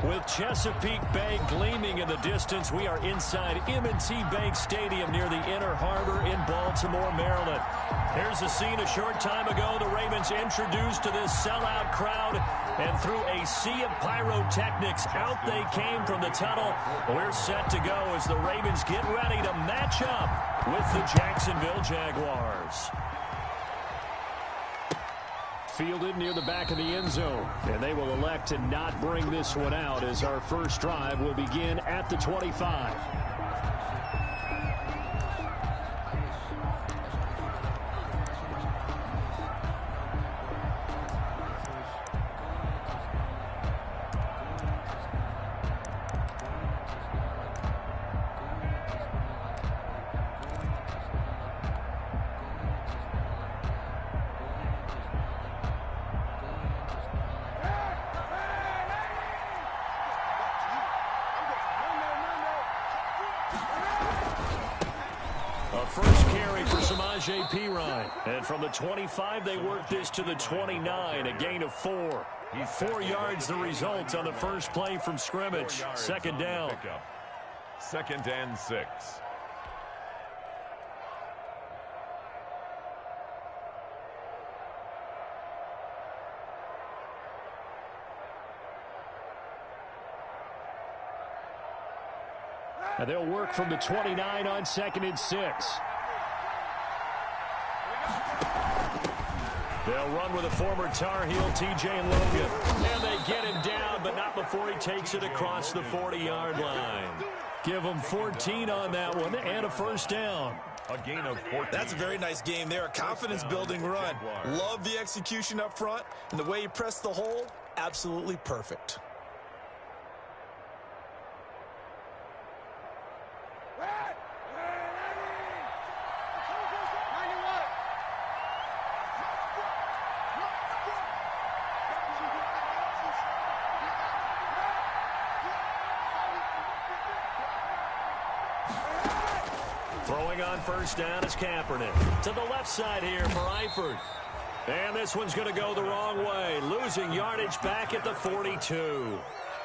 With Chesapeake Bay gleaming in the distance, we are inside M&T Bank Stadium near the Inner Harbor in Baltimore, Maryland. Here's the scene a short time ago. The Ravens introduced to this sellout crowd, and through a sea of pyrotechnics, out they came from the tunnel. We're set to go as the Ravens get ready to match up with the Jacksonville Jaguars. Fielded near the back of the end zone, and they will elect to not bring this one out as our first drive will begin at the 25. And from the 25, they work this to the 29, a gain of 4. 4 yards the result on the first play from scrimmage. Second down. Second and 6. And they'll work from the 29 on second and 6. They'll run with a former Tar Heel, T.J. Logan. And they get him down, but not before he takes it across the 40-yard line. Give him 14 on that one and a first down. A gain of 14. That's a very nice game there. A confidence-building run. Love the execution up front. And the way he pressed the hole, absolutely perfect. Throwing on first down is Kaepernick. To the left side here for Eifert. And this one's going to go the wrong way. Losing yardage back at the 42.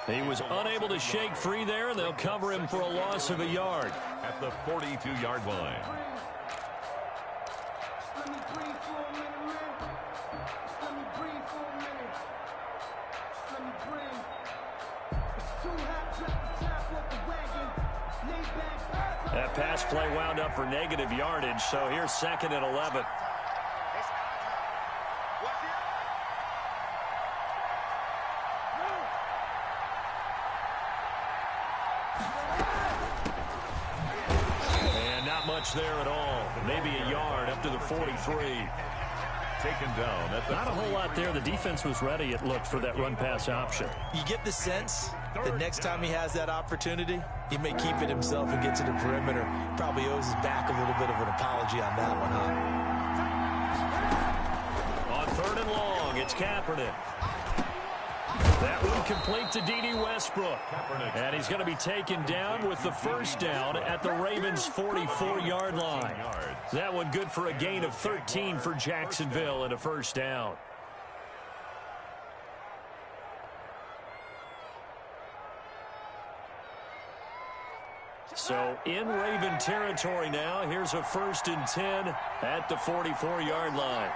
He was unable to shake free there, and they'll cover him for a loss of a yard. At the 42-yard line. That pass play wound up for negative yardage, so here's second and 11. And not much there at all. Maybe a yard up to the 43. Taken down at the Not a whole lot there. The defense was ready, it looked, for that run-pass option. You get the sense that next time he has that opportunity, he may keep it himself and get to the perimeter. Probably owes his back a little bit of an apology on that one, huh? On third and long, it's Kaepernick. That one complete to D.D. Westbrook. And he's going to be taken down with the first down at the Ravens' 44-yard line. That one good for a gain of 13 for Jacksonville and a first down. So in Raven territory now. Here's a first and 10 at the 44-yard line.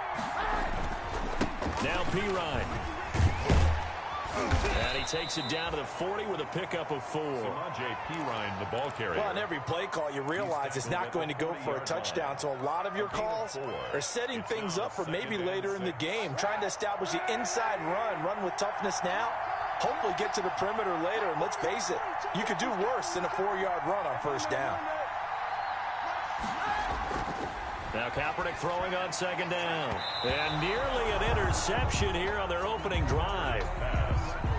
Now Pirine. And he takes it down to the 40 with a pickup of 4. Pirine, the ball carrier. Well, on every play call, you realize it's not going to go for a touchdown. So a lot of your calls are setting things up for maybe later in the game, trying to establish the inside run with toughness now. Hopefully get to the perimeter later, and let's face it, you could do worse than a 4-yard run on first down. Now Kaepernick throwing on second down. And nearly an interception here on their opening drive.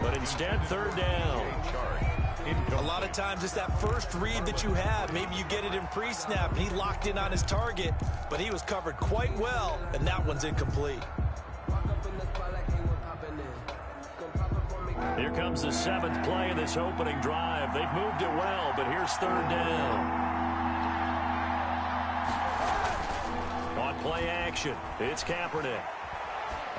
But instead, third down. A lot of times it's that first read that you have. Maybe you get it in pre-snap, and he locked in on his target, but he was covered quite well, and that one's incomplete. Here comes the 7th play of this opening drive. They've moved it well, but here's third down. On play action, it's Kaepernick.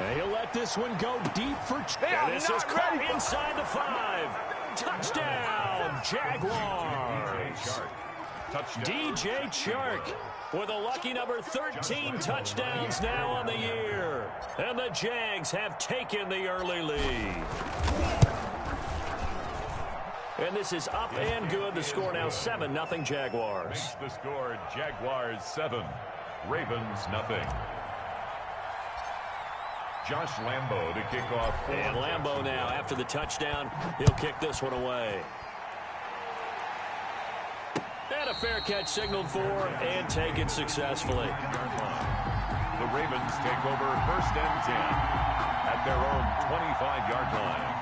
And he'll let this one go deep for... And this is caught inside the 5. Touchdown, Jaguars. DJ Chark with a lucky number 13 touchdowns now on the year. And the Jags have taken the early lead. And this is up and good. The score now 7-0 Jaguars. The score, Jaguars 7, Ravens 0. Josh Lambo to kick off. And Lambo now, after the touchdown, he'll kick this one away. And a fair catch signaled for and taken successfully. The Ravens take over 1st and 10 at their own 25-yard line.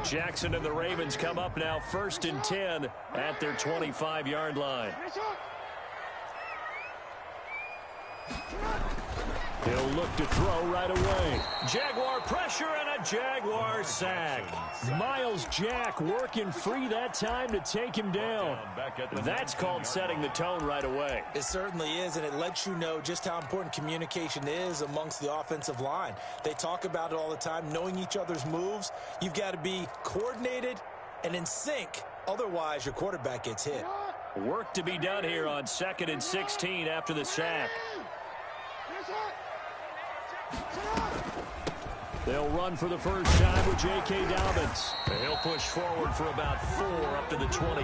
Jackson and the Ravens come up now 1st and 10 at their 25-yard line. He'll look to throw right away. Jaguar pressure and a Jaguar sack. Miles Jack working free that time to take him down. That's called setting the tone right away. It certainly is, and it lets you know just how important communication is amongst the offensive line. They talk about it all the time, knowing each other's moves. You've got to be coordinated and in sync. Otherwise, your quarterback gets hit. Work to be done here on 2nd and 16 after the sack. They'll run for the first time with J.K. Dobbins. He'll push forward for about 4 up to the 23.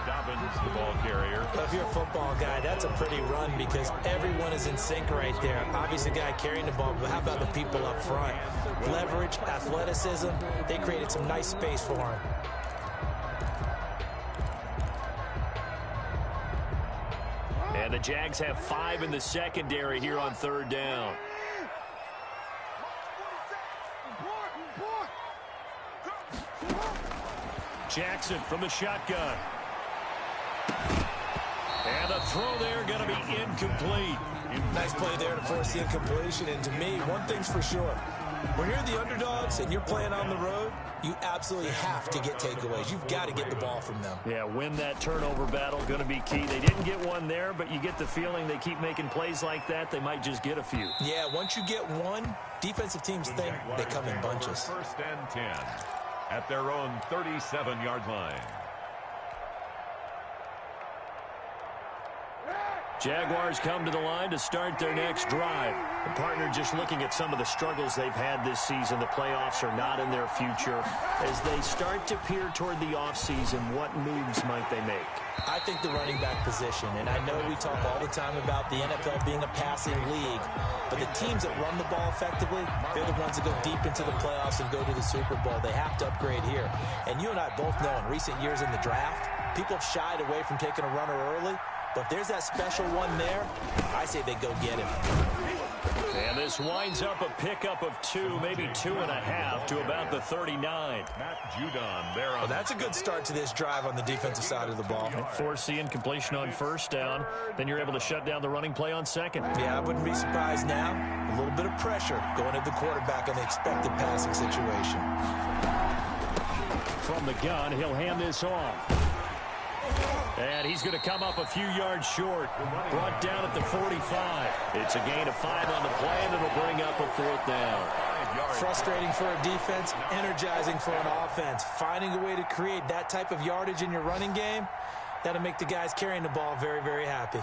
Dobbins, the ball carrier. If you're a football guy, that's a pretty run because everyone is in sync right there. Obviously, the guy carrying the ball, but how about the people up front? Leverage, athleticism, they created some nice space for him. And the Jags have 5 in the secondary here on 3rd down. Jackson from the shotgun. And the throw there going to be incomplete. Nice play there to force the incompletion. And to me, one thing's for sure. When you're the underdogs and you're playing on the road, you absolutely have to get takeaways. You've got to get the ball from them. Yeah, win that turnover battle, going to be key. They didn't get one there, but you get the feeling they keep making plays like that, they might just get a few. Yeah, once you get one, defensive teams think they come in bunches. 1st and 10 at their own 37-yard line. Jaguars come to the line to start their next drive. The partner just looking at some of the struggles they've had this season. The playoffs are not in their future. As they start to peer toward the offseason, what moves might they make? I think the running back position, and I know we talk all the time about the NFL being a passing league, but the teams that run the ball effectively, they're the ones that go deep into the playoffs and go to the Super Bowl. They have to upgrade here. And you and I both know in recent years in the draft, people have shied away from taking a runner early. But if there's that special one there, I say they go get him. And this winds up a pickup of 2, maybe 2.5 to about the 39. Matt Judon there. Well, that's a good start to this drive on the defensive side of the ball. Force the incompletion on 1st down. Then you're able to shut down the running play on 2nd. Yeah, I wouldn't be surprised now. A little bit of pressure going at the quarterback in the expected passing situation. From the gun, he'll hand this off. And he's going to come up a few yards short. Brought down at the 45. It's a gain of 5 on the play, and it'll bring up a 4th down. Frustrating for a defense, energizing for an offense. Finding a way to create that type of yardage in your running game, that'll make the guys carrying the ball very, very happy.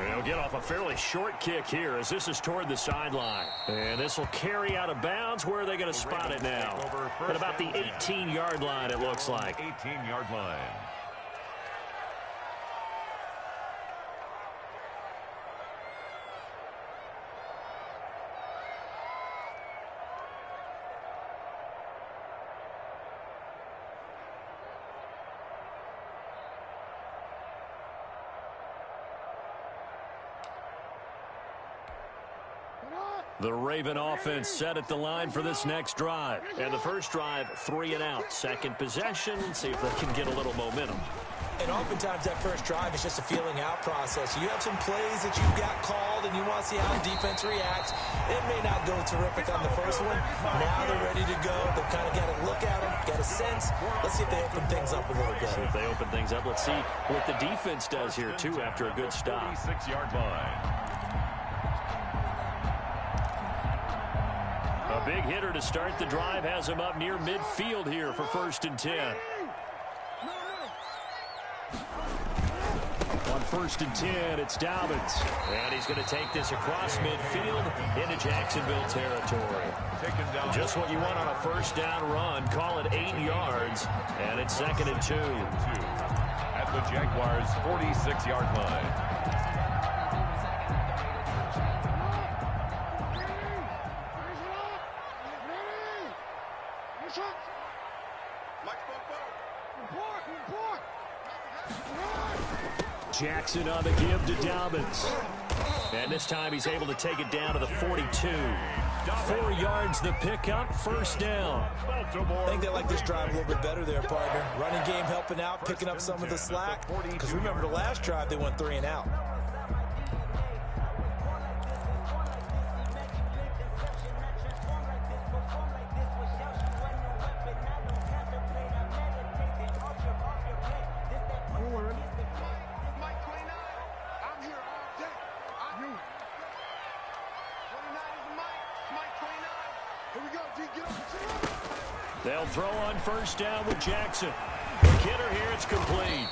He'll get off a fairly short kick here as this is toward the sideline. And this will carry out of bounds. Where are they going to spot it now? At about the 18-yard line, it looks like. 18-yard line. The Raven offense set at the line for this next drive. And the first drive, 3 and out. Second possession, see if they can get a little momentum. And oftentimes that first drive is just a feeling out process. You have some plays that you've got called and you want to see how the defense reacts. It may not go terrific on the first one. Now they're ready to go. They've kind of got to look at them, got a sense. Let's see if they open things up a little bit. See if they open things up. Let's see what the defense does here, too, after a good stop. 36-yard line. A big hitter to start the drive has him up near midfield here for 1st and 10. On 1st and 10, it's Dobbins. And he's going to take this across midfield into Jacksonville territory. Just what you want on a first down run. Call it 8 yards, and it's 2nd and 2. At the Jaguars' 46-yard line. Jackson on the give to Dobbins. And this time he's able to take it down to the 42. 4 yards the pickup, 1st down. I think they like this drive a little bit better there, partner. Running game helping out, picking up some of the slack. Because remember the last drive, they went 3 and out. They'll throw on 1st down with Jackson. The Kidder here, it's complete.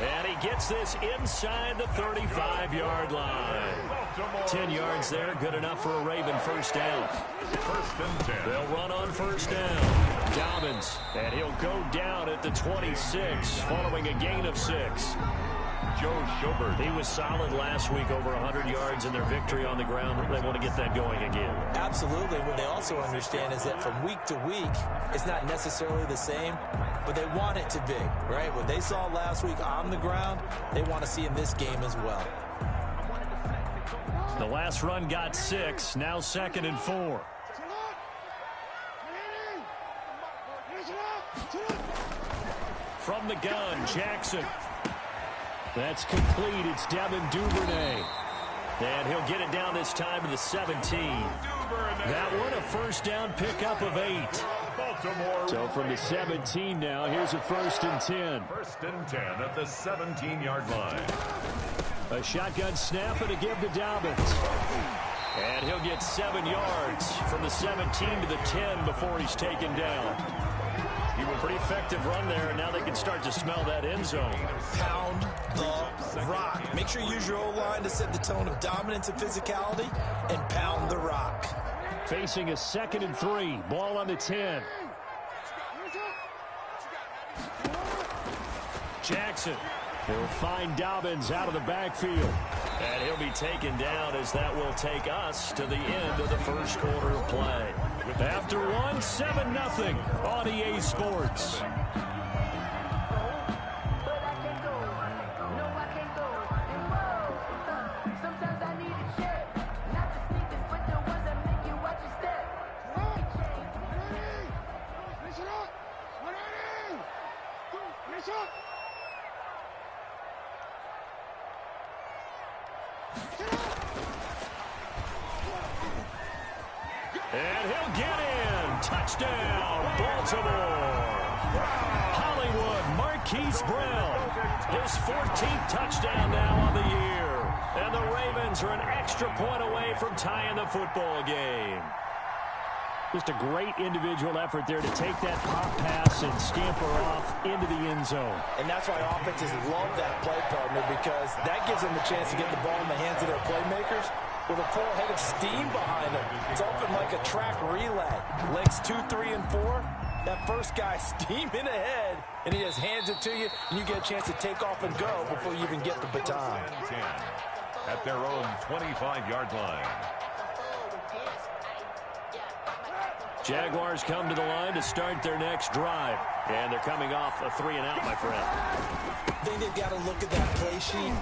And he gets this inside the 35-yard line. 10 yards there, good enough for a Raven 1st down. 1st and 10. They'll run on 1st down. Dobbins, and he'll go down at the 26 following a gain of 6. Joe Schobert. He was solid last week, over 100 yards in their victory on the ground. They want to get that going again. Absolutely. What they also understand is that from week to week, it's not necessarily the same, but they want it to be, right? What they saw last week on the ground, they want to see in this game as well. The last run got 6, now 2nd and 4. From the gun, Jackson. That's complete. It's Devin Duvernay. And he'll get it down this time to the 17. That one a 1st down pickup of 8. So from the 17 now, here's a 1st and 10. 1st and 10 at the 17-yard line. A shotgun snap and a give to Dobbins. And he'll get 7 yards from the 17 to the 10 before he's taken down. Pretty effective run there, and now they can start to smell that end zone. Pound the rock. Make sure you use your O-line to set the tone of dominance and physicality, and pound the rock. Facing a 2nd and 3. Ball on the 10. Jackson. He'll find Dobbins out of the backfield. And he'll be taken down as that will take us to the end of the 1st quarter of play. After 7-0 on EA Sports. And he'll get in. Touchdown, Baltimore. Hollywood, Marquise Brown. His 14th touchdown now on the year. And the Ravens are an extra point away from tying the football game. Just a great individual effort there to take that pop pass and scamper off into the end zone. And that's why offenses love that play, partner, because that gives them a chance to get the ball in the hands of their playmakers with a full head of steam behind them. It's often like a track relay. Legs 2, 3, and 4. That first guy steaming ahead, and he just hands it to you, and you get a chance to take off and go before you even get the baton. 10 at their own 25-yard line. Jaguars come to the line to start their next drive. And they're coming off a 3-and-out, my friend. I think they've got to look at that play sheet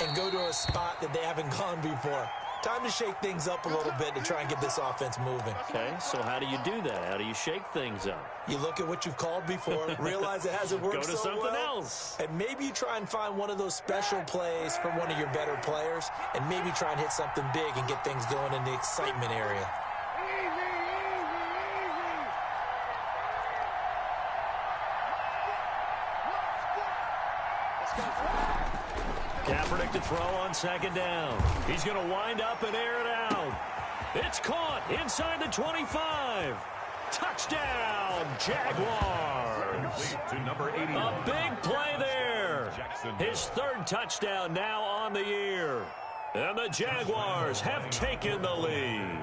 and go to a spot that they haven't gone before. Time to shake things up a little bit to try and get this offense moving. Okay, so how do you do that? How do you shake things up? You look at what you've called before, realize it hasn't worked Go to so something well, else. and maybe you try and find one of those special plays from one of your better players, and maybe try and hit something big and get things going in the excitement area. Kaepernick to throw on second down. He's going to wind up and air it out. It's caught inside the 25. Touchdown, Jaguars. To number 80. A big play there. His third touchdown now on the year. And the Jaguars have taken the lead.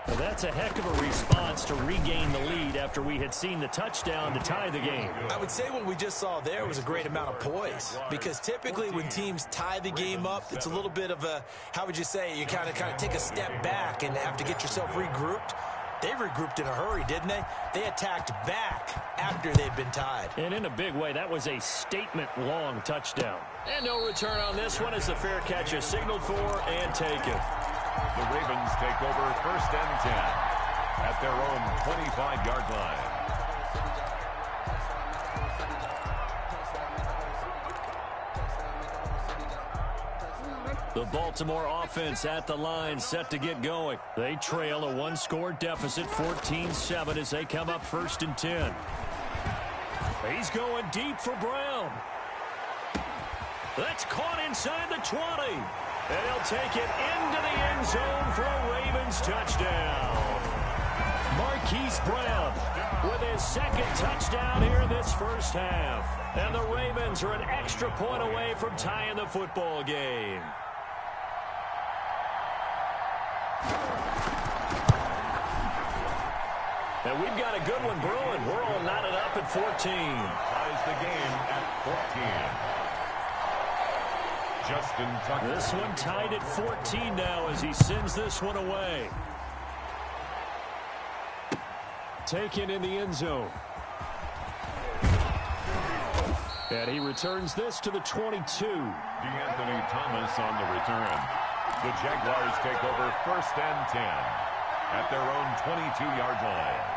Well, that's a heck of a response to regain the lead after we had seen the touchdown to tie the game. I would say what we just saw there was a great amount of poise, because typically when teams tie the game up, it's a little bit of a, how would you say, you kind of take a step back and have to get yourself regrouped. They regrouped in a hurry, didn't they? They attacked back after they'd been tied. And in a big way, that was a statement-long touchdown. And no return on this one as the fair catch is signaled for and taken. The Ravens take over 1st and 10 at their own 25-yard line. The Baltimore offense at the line, set to get going. They trail a one-score deficit, 14-7, as they come up 1st and 10. He's going deep for Brown. That's caught inside the 20. And he'll take it into the end zone for a Ravens touchdown. Marquise Brown with his second touchdown here in this first half. And the Ravens are an extra point away from tying the football game. And we've got a good one brewing. We're all knotted up at 14. Ties the game at 14. Justin Tucker. This one tied at 14 now as he sends this one away. Taken in the end zone. And he returns this to the 22. DeAnthony Thomas on the return. The Jaguars take over 1st and 10 at their own 22-yard line.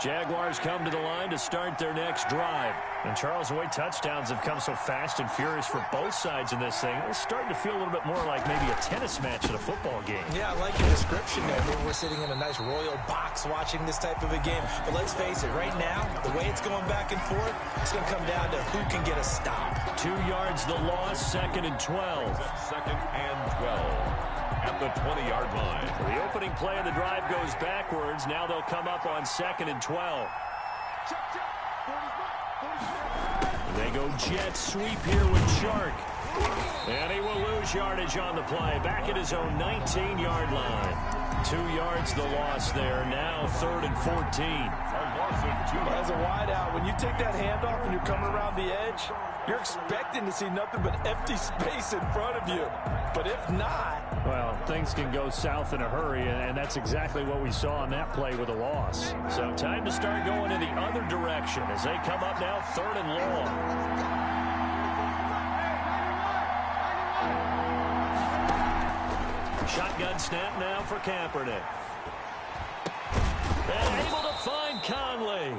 Jaguars come to the line to start their next drive. And Charles, the way touchdowns have come so fast and furious for both sides in this thing, it's starting to feel a little bit more like maybe a tennis match at a football game. Yeah, I like your description there. Maybe we're sitting in a nice royal box watching this type of a game. But let's face it, right now, the way it's going back and forth, it's going to come down to who can get a stop. 2 yards the loss, 2nd and 12. 2nd and 12. At the 20-yard line. The opening play of the drive goes backwards. Now they'll come up on 2nd and 12. They go jet sweep here with Shark. And he will lose yardage on the play. Back at his own 19-yard line. 2 yards the loss there. Now 3rd and 14. As a wideout, when you take that handoff and you're coming around the edge, you're expecting to see nothing but empty space in front of you. But if not... Well, things can go south in a hurry, and that's exactly what we saw on that play with a loss. So time to start going in the other direction as they come up now 3rd and long. Shotgun snap now for Kaepernick. And able to find Conley.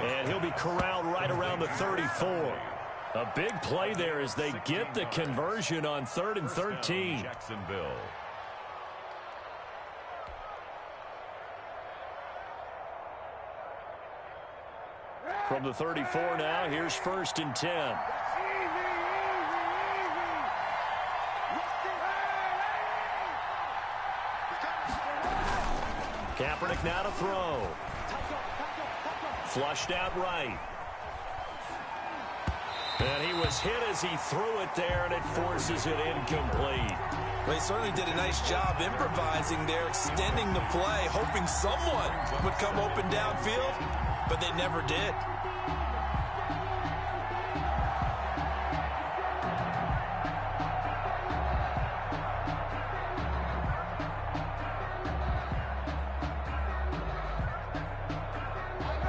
And he'll be corralled right around the 34. A big play there as they get the conversion on 3rd and 13. Jacksonville. From the 34 now, here's 1st and 10. Kaepernick now to throw. Flushed out right. And he was hit as he threw it there, and it forces it incomplete. Well, he certainly did a nice job improvising there, extending the play, hoping someone would come open downfield, but they never did.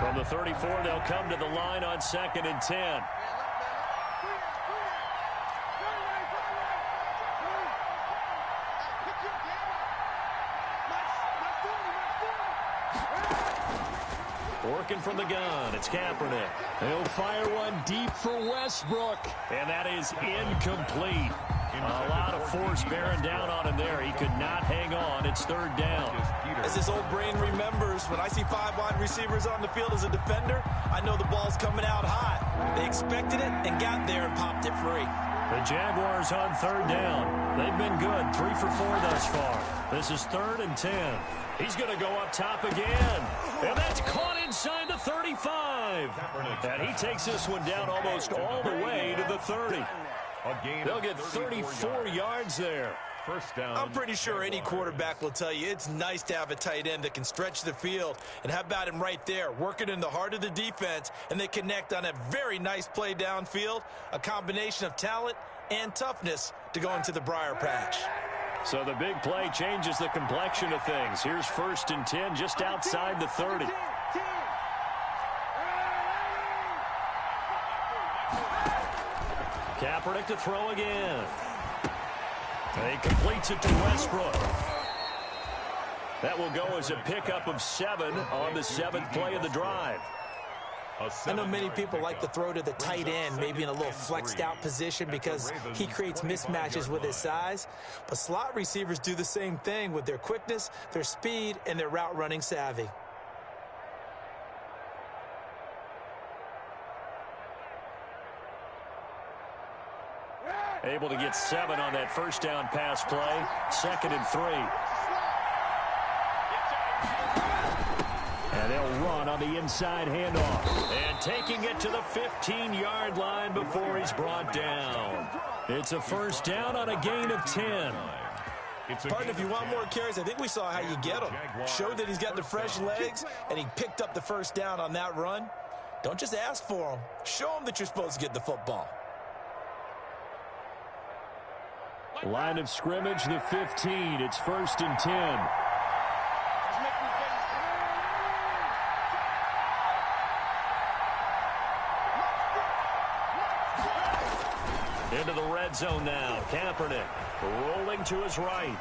From From the 34, they'll come to the line on 2nd and 10. Working from the gun, it's Kaepernick. He'll fire one deep for Westbrook, and that is incomplete. A lot of force bearing down on him there. He could not hang on. It's 3rd down. As his old brain remembers, when I see 5 wide receivers on the field as a defender, I know the ball's coming out hot. They expected it and got there and popped it free. The Jaguars on 3rd down. They've been good, 3 for 4 thus far. This is 3rd and 10. He's going to go up top again. And that's caught inside the 35. And he takes this one down almost all the way to the 30. They'll get 34 yards there. First down. I'm pretty sure any quarterback will tell you it's nice to have a tight end that can stretch the field. And how about him right there, working in the heart of the defense, and they connect on a very nice play downfield, a combination of talent and toughness to go into the briar patch. So the big play changes the complexion of things. Here's 1st and 10 just outside the 30. Kaepernick to throw again. He completes it to Westbrook. That will go as a pickup of 7 on the 7th play of the drive. I know many people like to throw to the tight end, maybe in a little flexed out position because he creates mismatches with his size. But slot receivers do the same thing with their quickness, their speed, and their route running savvy. Able to get 7 on that 1st down pass play. 2nd and 3. And they'll run on the inside handoff. And taking it to the 15-yard line before he's brought down. It's a 1st down on a gain of 10. Pardon, if you want more carries, I think we saw how you get him. Showed that he's got the fresh legs, and he picked up the 1st down on that run. Don't just ask for him. Show him that you're supposed to get the football. Line of scrimmage, the 15. It's 1st and 10. Into the red zone now. Kaepernick rolling to his right.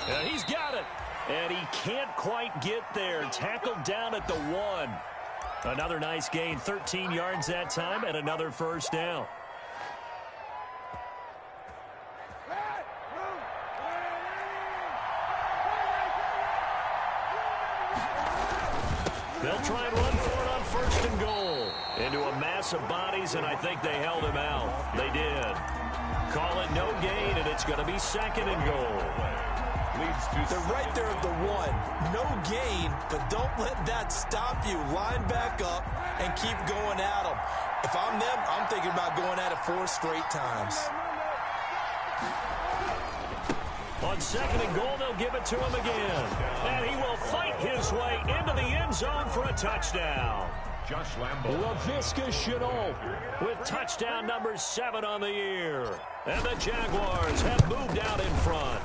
And he's got it. And he can't quite get there. Tackled down at the 1. Another nice gain. 13 yards that time and another 1st down. They'll try and run for it on 1st and goal. Into a mass of bodies, and I think they held him out. They did. Call it no gain, and it's going to be 2nd and goal. They're right there at the 1. No gain, but don't let that stop you. Line back up and keep going at them. If I'm them, I'm thinking about going at it 4 straight times. On 2nd and goal, they'll give it to him again. And he will fight his way into the end zone for a touchdown. Josh Lambo. Laviska Shenault with touchdown number 7 on the year. And the Jaguars have moved out in front.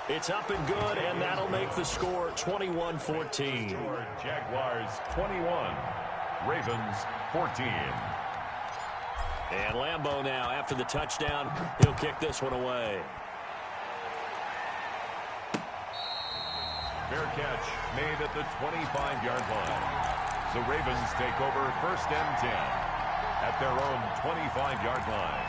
It's up and good, and that'll make the score 21-14. Jaguars 21, Ravens 14. And Lambo now, after the touchdown, he'll kick this one away. Fair catch made at the 25-yard line. The Ravens take over 1st and 10 at their own 25-yard line.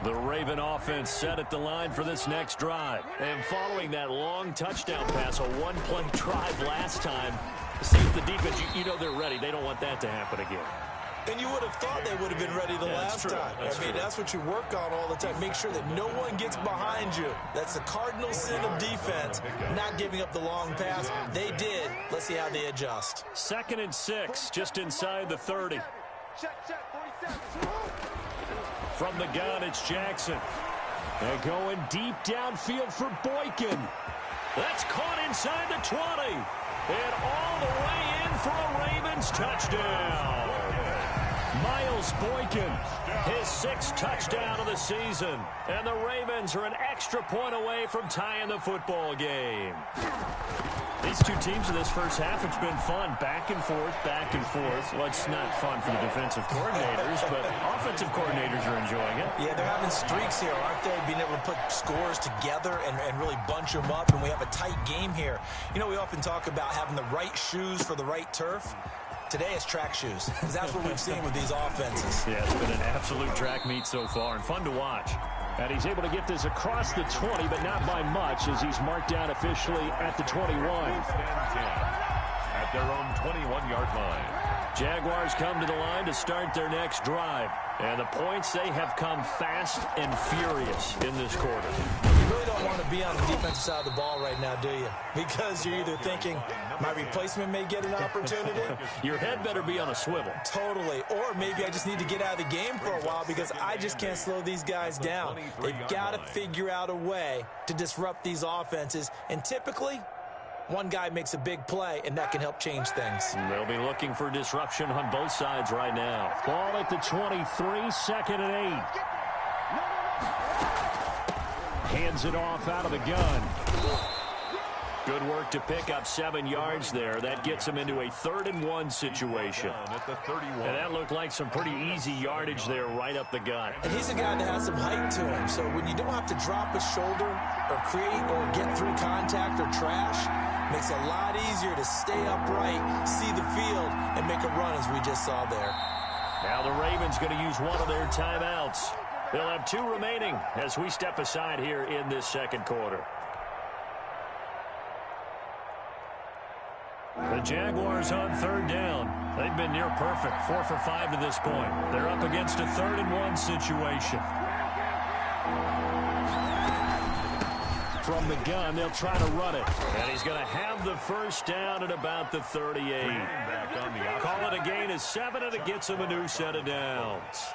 The Raven offense set at the line for this next drive. And following that long touchdown pass, a one-play drive last time, see if the defense, you know they're ready. They don't want that to happen again. And you would have thought they would have been ready the last time. That's what you work on all the time. Make sure that no one gets behind you. That's the cardinal sin of defense, not giving up the long pass. They did. Let's see how they adjust. 2nd and 6, just inside the 30. From the gun, it's Jackson. They're going deep downfield for Boykin. That's caught inside the 20. And all the way in for a Ravens touchdown. Miles Miles Boykin, his 6th touchdown of the season. And the Ravens are an extra point away from tying the football game. These two teams in this first half, it's been fun. Back and forth, back and forth. Well, it's not fun for the defensive coordinators, but offensive coordinators are enjoying it. Yeah, they're having streaks here, aren't they? Being able to put scores together and really bunch them up, and we have a tight game here. You know, we often talk about having the right shoes for the right turf. Today it's track shoes. That's what we've seen with these offenses. Yeah, it's been an absolute track meet so far, and fun to watch. And he's able to get this across the 20, but not by much, as he's marked down officially at the 21. At their own 21-yard line. Jaguars come to the line to start their next drive. And the points, they have come fast and furious in this quarter. You really don't want to be on the defensive side of the ball right now, do you? Because you're either thinking, my replacement may get an opportunity. Your head better be on a swivel. Totally. Or maybe I just need to get out of the game for a while because I just can't slow these guys down. They've got to figure out a way to disrupt these offenses. And typically, one guy makes a big play, and that can help change things. They'll be looking for disruption on both sides right now. Ball at the 23, 2nd and 8. Hands it off out of the gun. Good work to pick up 7 yards there. That gets him into a 3rd and 1 situation. At the 31. And that looked like some pretty easy yardage there right up the gut. And he's a guy that has some height to him. So when you don't have to drop a shoulder or create or get through contact or trash, makes it a lot easier to stay upright, see the field, and make a run as we just saw there. Now the Ravens going to use one of their timeouts. They'll have 2 remaining as we step aside here in this second quarter. The Jaguars on 3rd down. They've been near perfect, 4 for 5 to this point. They're up against a 3rd and 1 situation. From the gun, they'll try to run it. And he's going to have the first down at about the 38. Call it a gain of 7, and it gets him a new set of downs.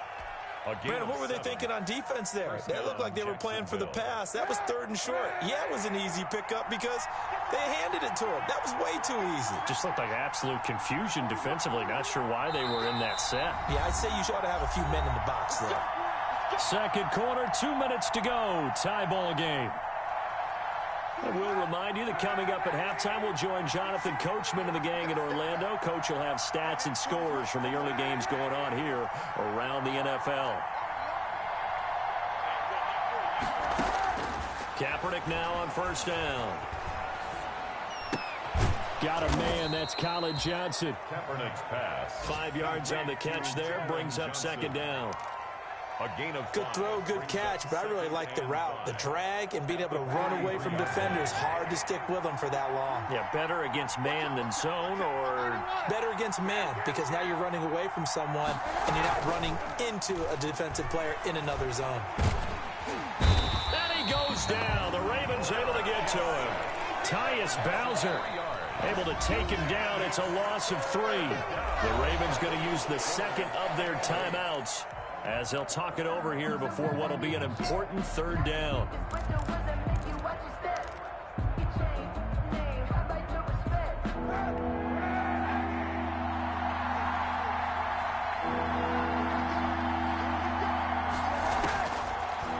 Brandon, what were they thinking on defense there? That looked like they were playing for the pass. That was 3rd and short. Yeah, it was an easy pickup because they handed it to him. That was way too easy. Just looked like absolute confusion defensively. Not sure why they were in that set. Yeah, I'd say you ought to have a few men in the box there. Second quarter, 2 minutes to go. Tie ball game. And we'll remind you that coming up at halftime, we'll join Jonathan Coachman and the gang in Orlando. Coach will have stats and scores from the early games going on here around the NFL. Kaepernick now on 1st down. Got a man, that's Colin Johnson. Kaepernick's pass. 5 yards on the catch there, brings up 2nd down. A gain of 5. Good throw, good catch, but I really like the route. The drag and being able to run away from defenders. Hard to stick with them for that long. Yeah, better against man than zone, or better against man, because now you're running away from someone and you're not running into a defensive player in another zone. And he goes down. The Ravens able to get to him. Tyus Bowser able to take him down. It's a loss of 3. The Ravens going to use the 2nd of their timeouts as they'll talk it over here before what will be an important 3rd down.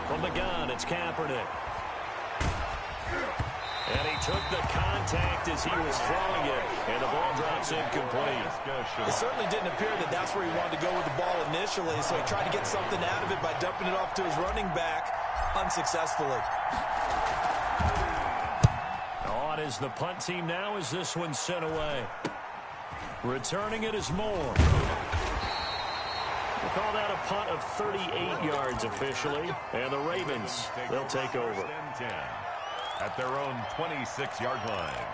From the gun, it's Kaepernick. And he took the contact as he was throwing it, and the ball drops incomplete. It certainly didn't appear that that's where he wanted to go with the ball initially, so he tried to get something out of it by dumping it off to his running back unsuccessfully. On is the punt team now as this one's sent away. Returning it is Moore. We'll call that a punt of 38 yards officially, and the Ravens, they'll take over. At their own 26-yard line.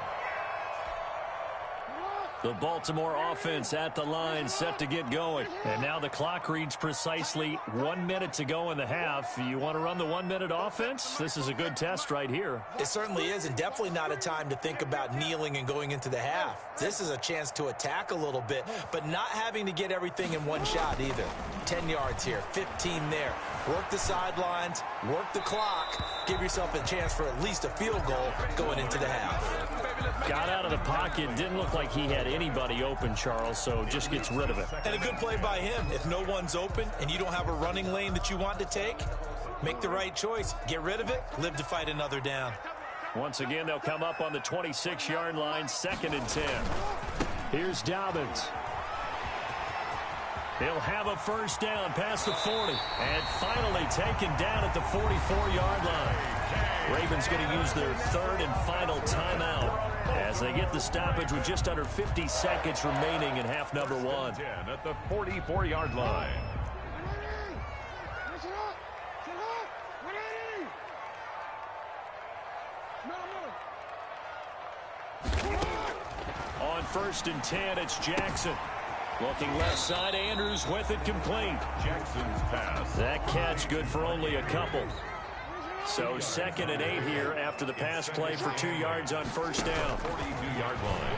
The Baltimore offense at the line, set to get going. And now the clock reads precisely 1 minute to go in the half. You want to run the 1 minute offense? This is a good test right here. It certainly is, and definitely not a time to think about kneeling and going into the half. This is a chance to attack a little bit, but not having to get everything in one shot either. 10 yards here, 15 there. Work the sidelines, work the clock, give yourself a chance for at least a field goal going into the half. Got out of the pocket. Didn't look like he had anybody open, Charles, so just gets rid of it. And a good play by him. If no one's open and you don't have a running lane that you want to take, make the right choice. Get rid of it. Live to fight another down. Once again, they'll come up on the 26-yard line, 2nd and 10. Here's Dobbins. He'll have a first down past the 40. And finally taken down at the 44-yard line. Ravens going to use their 3rd and final timeout as they get the stoppage with just under 50 seconds remaining in half number 1. 10 at the 44-yard line. On 1st and 10, it's Jackson. Looking left side, Andrews with it complete. Jackson's pass. That catch good for only a couple. So 2nd and 8 here after the pass play for 2 yards on first down. 42-yard line.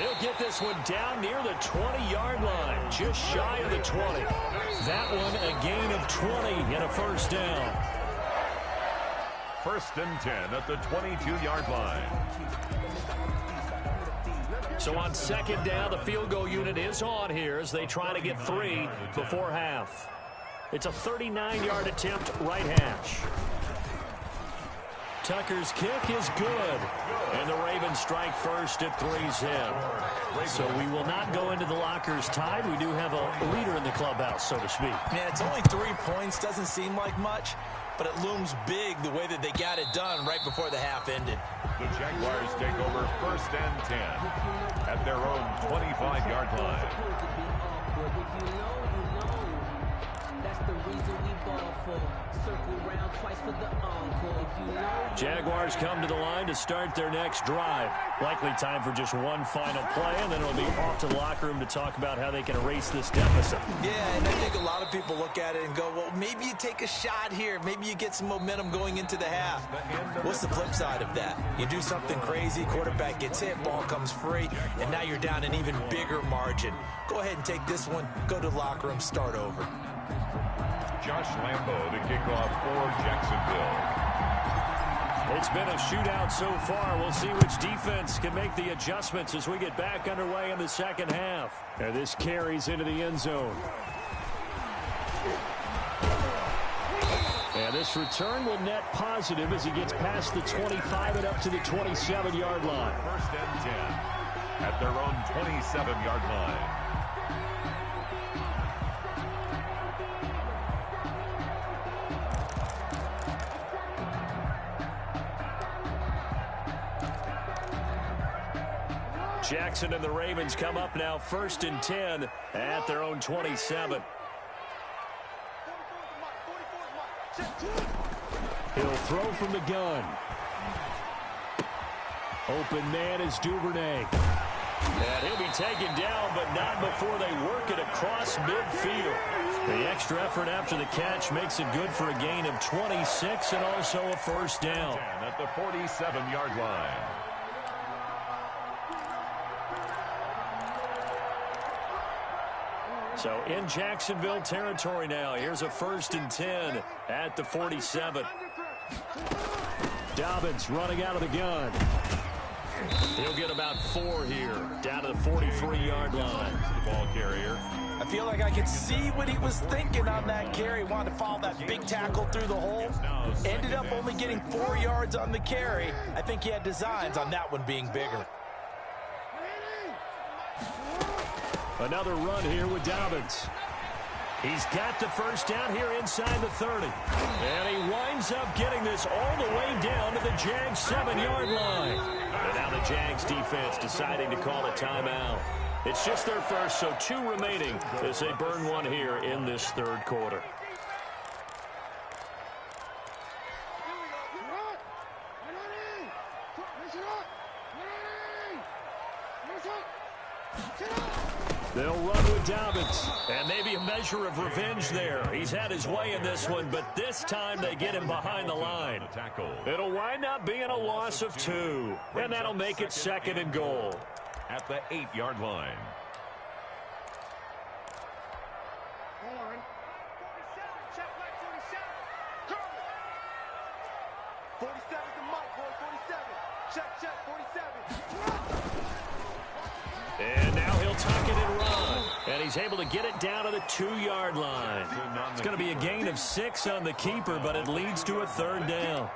He'll get this one down near the 20-yard line, just shy of the 20. That one a gain of 20 and a first down. 1st and 10 at the 22-yard line. So on 2nd down, the field goal unit is on here as they try to get 3 before half. It's a 39-yard attempt, right hash. Tucker's kick is good. And the Ravens strike first at 3's in. So we will not go into the lockers tied. We do have a leader in the clubhouse, so to speak. Yeah, it's only 3 points. Doesn't seem like much, but it looms big the way that they got it done right before the half ended. The Jaguars take over 1st and 10 at their own 25-yard line. Jaguars come to the line to start their next drive. Likely time for just one final play, and then it'll be off to the locker room to talk about how they can erase this deficit. Yeah, and I think a lot of people look at it and go, well, maybe you take a shot here. Maybe you get some momentum going into the half. What's the flip side of that? You do something crazy, quarterback gets hit, ball comes free, and now you're down an even bigger margin. Go ahead and take this one, go to the locker room, start over. Josh Lambo to kick off for Jacksonville. It's been a shootout so far. We'll see which defense can make the adjustments as we get back underway in the second half. And this carries into the end zone. And this return will net positive as he gets past the 25 and up to the 27-yard line. 1st and 10 at their own 27-yard line. Jackson and the Ravens come up now 1st and 10 at their own 27. He'll throw from the gun. Open man is Duvernay. And he'll be taken down, but not before they work it across midfield. The extra effort after the catch makes it good for a gain of 26 and also a first down. At the 47-yard line. So in Jacksonville territory now. Here's a 1st and 10 at the 47. Dobbins running out of the gun. He'll get about 4 here, down to the 43-yard line. The ball carrier. I feel like I could see what he was thinking on that carry. Wanted to follow that big tackle through the hole. Ended up only getting 4 yards on the carry. I think he had designs on that one being bigger. Another run here with Dobbins. He's got the first down here inside the 30. And he winds up getting this all the way down to the Jags 7-yard line. And now the Jags defense deciding to call a timeout. It's just their first, so 2 remaining as they burn one here in this 3rd quarter. They'll run with Dobbins, and maybe a measure of revenge there. He's had his way in this one, but this time they get him behind the line. It'll wind up being a loss of 2, and that'll make it 2nd and goal. At the 8-yard line. tuck it and run. And he's able to get it down to the 2-yard line. It's going to be a gain of 6 on the keeper, but it leads to a 3rd down.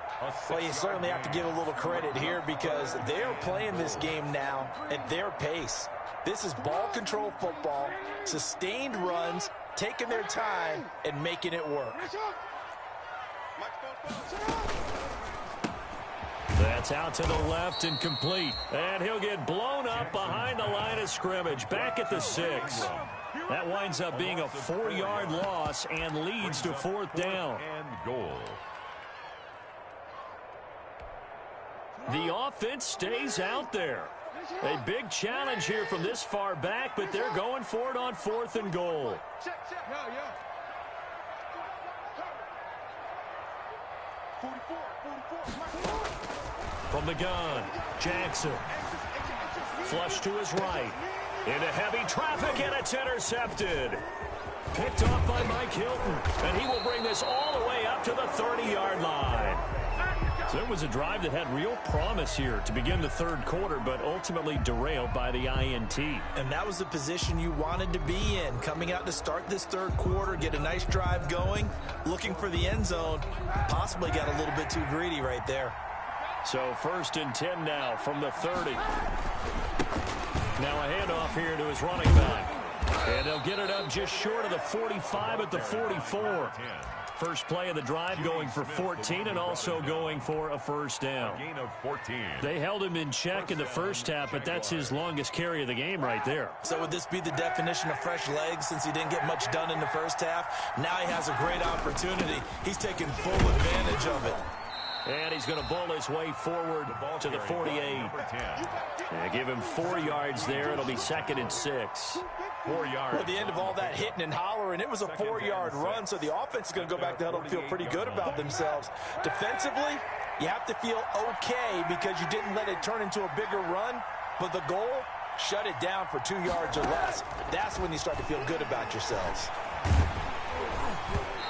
Well, you certainly have to give a little credit here because they're playing this game now at their pace. This is ball control football, sustained runs, taking their time, and making it work. That's out to the left and complete. And he'll get blown up behind the line of scrimmage, back at the 6. That winds up being a 4-yard loss and leads to 4th down. And goal. The offense stays out there. A big challenge here from this far back, but they're going for it on 4th and goal. From the gun, Jackson. Flush to his right. Into heavy traffic, and it's intercepted. Picked off by Mike Hilton, and he will bring this all the way up to the 30-yard line. So it was a drive that had real promise here to begin the 3rd quarter, but ultimately derailed by the INT. And that was the position you wanted to be in, coming out to start this 3rd quarter, get a nice drive going, looking for the end zone. Possibly got a little bit too greedy right there. So 1st and 10 now from the 30. Now a handoff here to his running back. And they'll get it up just short of the 45 at the 44. First play of the drive going for 14 and also going for a 1st down. Gain of 14. They held him in check in the first half, but that's his longest carry of the game right there. So would this be the definition of fresh legs since he didn't get much done in the first half? Now he has a great opportunity. He's taking full advantage of it. And he's going to bowl his way forward to the 48. Yeah, give him 4 yards there. It'll be 2nd and 6. 4 yards. At the end of all that hitting and hollering, it was a 4-yard run, so the offense is going to go back to huddle and feel pretty good about themselves. Defensively, you have to feel okay because you didn't let it turn into a bigger run, but the goal, shut it down for 2 yards or less. That's when you start to feel good about yourselves.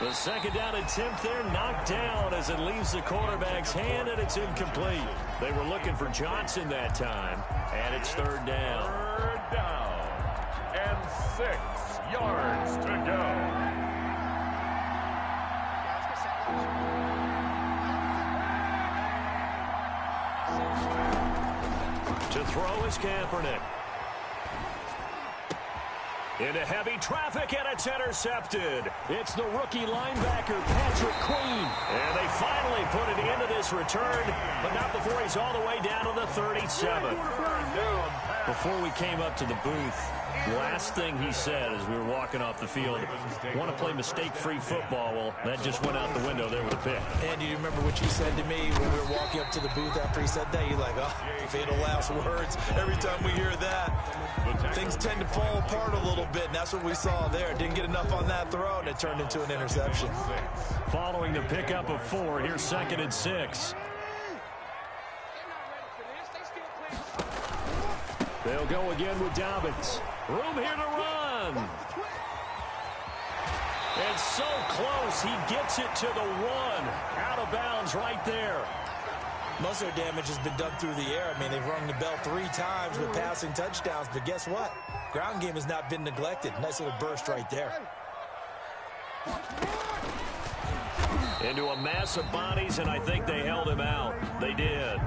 The 2nd down attempt there knocked down as it leaves the quarterback's hand, and it's incomplete. They were looking for Johnson that time, and it's 3rd down. 3rd down and 6 yards to go. To throw is Kaepernick. Into heavy traffic, and it's intercepted. It's the rookie linebacker, Patrick Queen. And they finally put it into this return, but not before he's all the way down to the 37. Before we came up to the booth, last thing he said as we were walking off the field, want to play mistake-free football. Well, that just went out the window there with a pick. And do you remember what you said to me when we were walking up to the booth after he said that? You're like, oh, fatal last words. Every time we hear that, things tend to fall apart a little bit, and that's what we saw there. Didn't get enough on that throw, and it turned into an interception. Following the pickup of 4, here's 2nd and 6. They'll go again with Dobbins. Room here to run. It's so close. He gets it to the 1. Out of bounds right there. Most of their damage has been done through the air. I mean, they've rung the bell 3 times with passing touchdowns, but guess what? Ground game has not been neglected. Nice little burst right there. Into a mass of bodies, and I think they held him out. They did.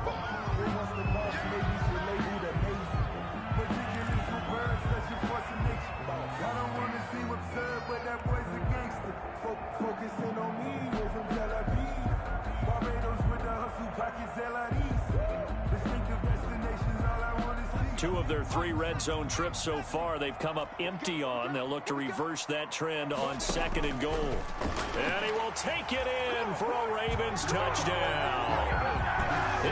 Two of their 3 red zone trips so far, they've come up empty on. They'll look to reverse that trend on 2nd and goal. And he will take it in for a Ravens touchdown.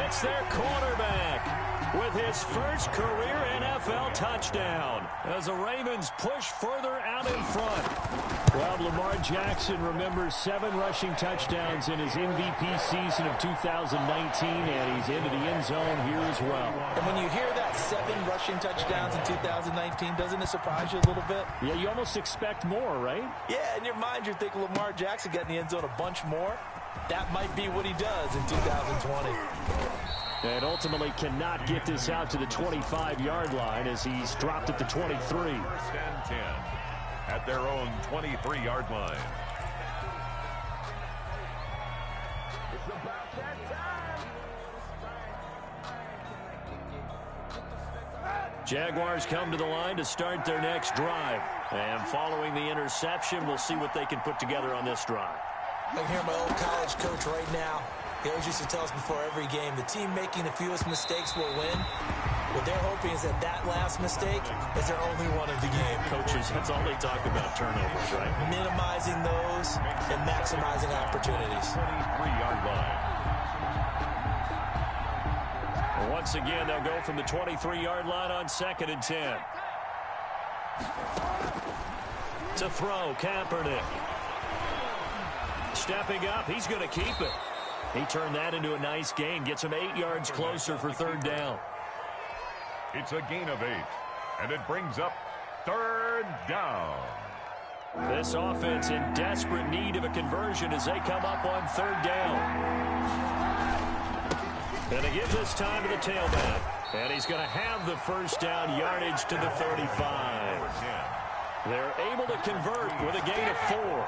It's their quarterback with his first career NFL touchdown as the Ravens push further out in front. Well, Lamar Jackson remembers 7 rushing touchdowns in his MVP season of 2019, and he's into the end zone here as well. And when you hear that 7 rushing touchdowns in 2019, doesn't it surprise you a little bit? Yeah, you almost expect more, right? Yeah, in your mind, you're thinking Lamar Jackson got in the end zone a bunch more. That might be what he does in 2020. And ultimately cannot get this out to the 25-yard line as he's dropped at the 23. First and 10 at their own 23-yard line. Jaguars come to the line to start their next drive. And following the interception, we'll see what they can put together on this drive. I can hear my old college coach right now. He always used to tell us before every game, the team making the fewest mistakes will win. What they're hoping is that that last mistake is their only one of the game. Coaches, that's all they talk about, turnovers, right? Minimizing those and maximizing opportunities. 23-yard line. Once again, they'll go from the 23-yard line on 2nd and 10. To throw, Kaepernick. Stepping up, he's going to keep it. He turned that into a nice gain, gets him 8 yards closer for 3rd down. It's a gain of 8, and it brings up 3rd down. This offense in desperate need of a conversion as they come up on 3rd down. And they give this time to the tailback. And he's going to have the 1st down, yardage to the 35. They're able to convert with a gain of 4.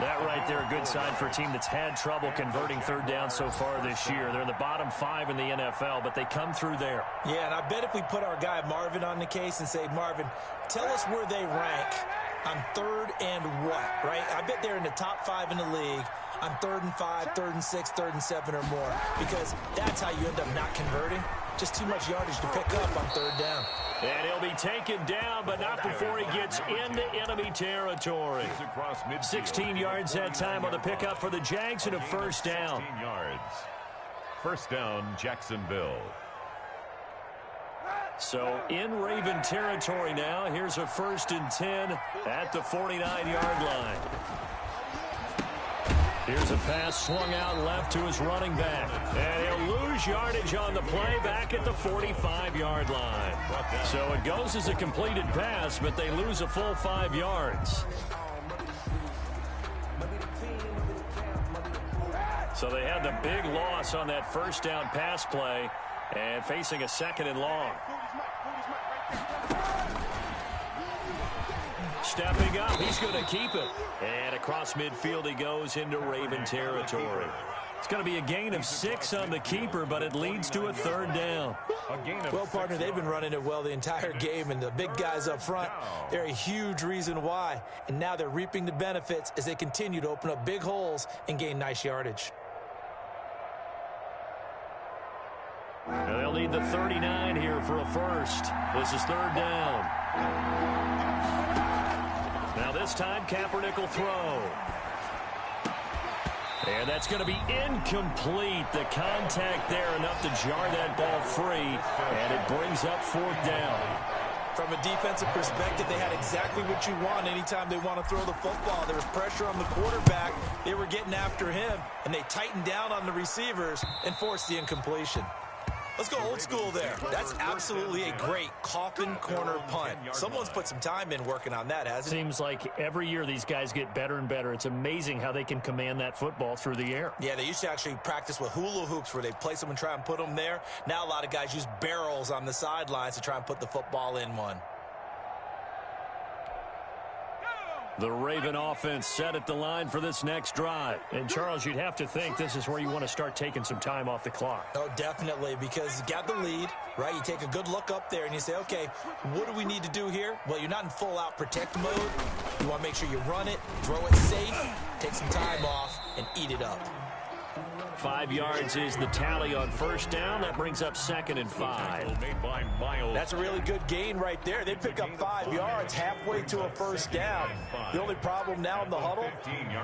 That right there, a good sign for a team that's had trouble converting 3rd down so far this year. They're in the bottom 5 in the NFL, but they come through there. Yeah, and I bet if we put our guy Marvin on the case and say, Marvin, tell us where they rank on 3rd and what, right? I bet they're in the top 5 in the league on 3rd and 5, 3rd and 6, 3rd and 7 or more, because that's how you end up not converting. Just too much yardage to pick up on 3rd down. And he'll be taken down, but not before he gets into enemy territory. 16 yards that time on the pickup for the Jags and a 1st down. 16 yards. 1st down, Jacksonville. So in Raven territory now. Here's a 1st and 10 at the 49-yard line. Here's a pass swung out left to his running back. And he'll lose yardage on the play back at the 45-yard line. So it goes as a completed pass, but they lose a full 5 yards. So they had the big loss on that 1st down pass play and facing a 2nd and long. Stepping up, he's going to keep it. And across midfield he goes into Raven territory. It's going to be a gain of 6 on the keeper, but it leads to a 3rd down. Well, partner, they've been running it well the entire game, and the big guys up front, they're a huge reason why. And now they're reaping the benefits as they continue to open up big holes and gain nice yardage. And they'll need the 39 here for a 1st. This is 3rd down. Now this time, Kaepernick will throw. And that's going to be incomplete. The contact there enough to jar that ball free, and it brings up 4th down. From a defensive perspective, they had exactly what you want anytime they want to throw the football. There was pressure on the quarterback. They were getting after him, and they tightened down on the receivers and forced the incompletion. Let's go old school there. That's absolutely a great coffin corner punt. Someone's put some time in working on that, hasn't it? Seems like every year these guys get better and better. It's amazing how they can command that football through the air. Yeah, they used to actually practice with hula hoops where they place them and try and put them there. Now a lot of guys use barrels on the sidelines to try and put the football in one. The Raven offense set at the line for this next drive. And, Charles, you'd have to think this is where you want to start taking some time off the clock. Oh, definitely, because you got the lead, right? You take a good look up there and you say, okay, what do we need to do here? Well, you're not in full-out protect mode. You want to make sure you run it, throw it safe, take some time off, and eat it up. 5 yards is the tally on 1st down. That brings up 2nd and 5. That's a really good gain right there. They pick up 5 yards halfway to a 1st down. The only problem now in the huddle,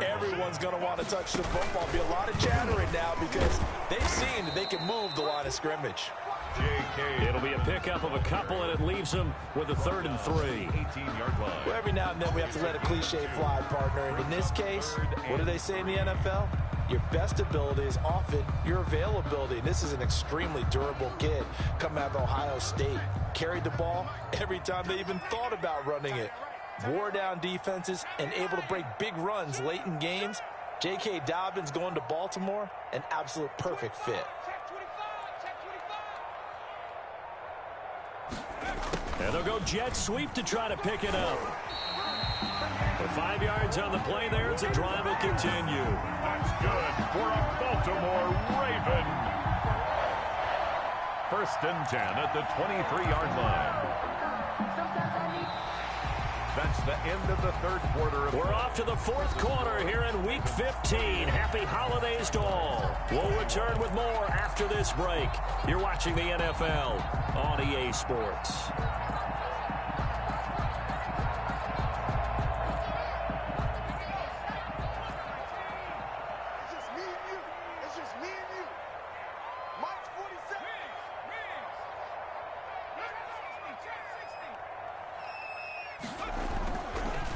everyone's going to want to touch the football. Be a lot of chattering now because they've seen that they can move the line of scrimmage. It'll be a pickup of a couple, and it leaves them with a 3rd and 3. 18-yard line. Well, every now and then we have to let a cliche fly, partner. And in this case, what do they say in the NFL? Your best ability is often your availability. And this is an extremely durable kid coming out of Ohio State. Carried the ball every time they even thought about running it. Wore down defenses and able to break big runs late in games. J.K. Dobbins going to Baltimore, an absolute perfect fit. And they'll go jet sweep to try to pick it up. With 5 yards on the play there, it's a drive will continue. That's good for a Baltimore Raven. 1st and 10 at the 23-yard line. That's the end of the 3rd quarter. We're off to the 4th quarter here in Week 15. Happy holidays to all. We'll return with more after this break. You're watching the NFL on EA Sports.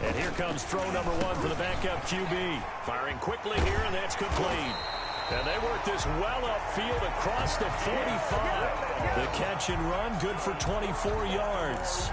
And here comes throw number 1 for the backup QB. Firing quickly here, and that's complete. And they work this well upfield across the 45. The catch and run, good for 24 yards.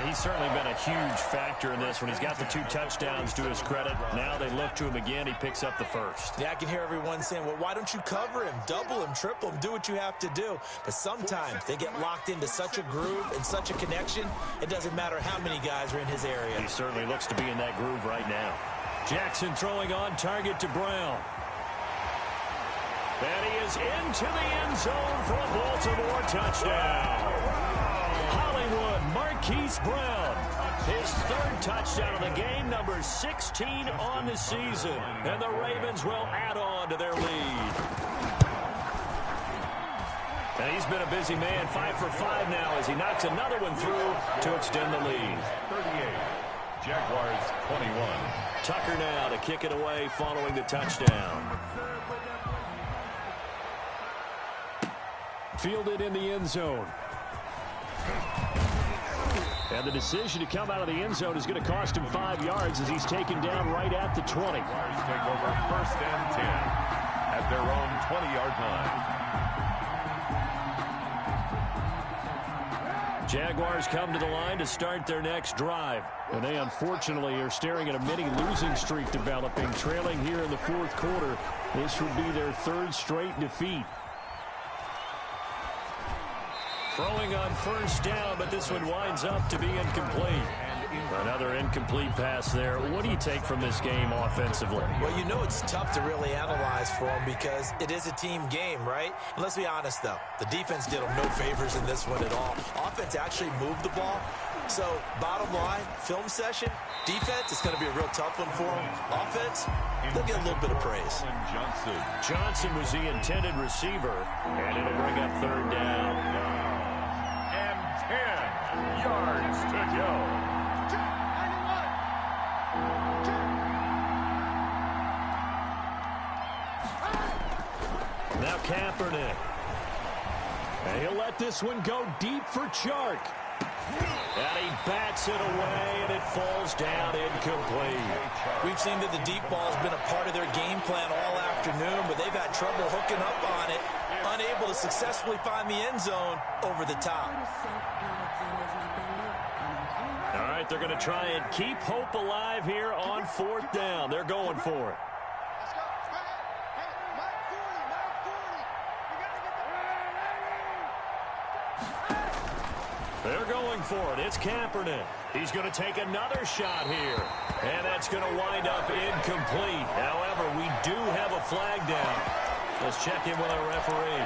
He's certainly been a huge factor in this when he's got the 2 touchdowns to his credit. Now they look to him again. He picks up the 1st. Yeah, I can hear everyone saying, well, why don't you cover him, double him, triple him, do what you have to do. But sometimes they get locked into such a groove and such a connection, it doesn't matter how many guys are in his area. He certainly looks to be in that groove right now. Jackson throwing on target to Brown. And he is into the end zone for a Baltimore touchdown. Hollywood Marquise Brown, his 3rd touchdown of the game, number 16 on the season. And the Ravens will add on to their lead. And he's been a busy man, 5 for 5 now as he knocks another one through to extend the lead. 38, Jaguars 21. Tucker now to kick it away following the touchdown. Fielded in the end zone. And the decision to come out of the end zone is going to cost him 5 yards as he's taken down right at the 20. Jaguars take over 1st and 10 at their own 20-yard line. Jaguars come to the line to start their next drive. And they unfortunately are staring at a mini losing streak developing, trailing here in the 4th quarter. This would be their 3rd straight defeat. Throwing on 1st down, but this one winds up to be incomplete. Another incomplete pass there. What do you take from this game offensively? Well, you know it's tough to really analyze for them because it is a team game, right? And let's be honest, though. The defense did them no favors in this one at all. Offense actually moved the ball. So, bottom line, film session, defense, it's going to be a real tough one for them. Offense, they'll get a little bit of praise. Johnson was the intended receiver, and it'll bring up 3rd down. 10 yards to go. Now Kaepernick. And he'll let this one go deep for Chark. And he bats it away, and it falls down incomplete. We've seen that the deep ball has been a part of their game plan all afternoon, but they've had trouble hooking up on it, unable to successfully find the end zone over the top. All right, they're going to try and keep hope alive here on 4th down. They're going for it. They're going for it. It's Kaepernick. He's going to take another shot here. And that's going to wind up incomplete. However, we do have a flag down. Let's check in with our referee.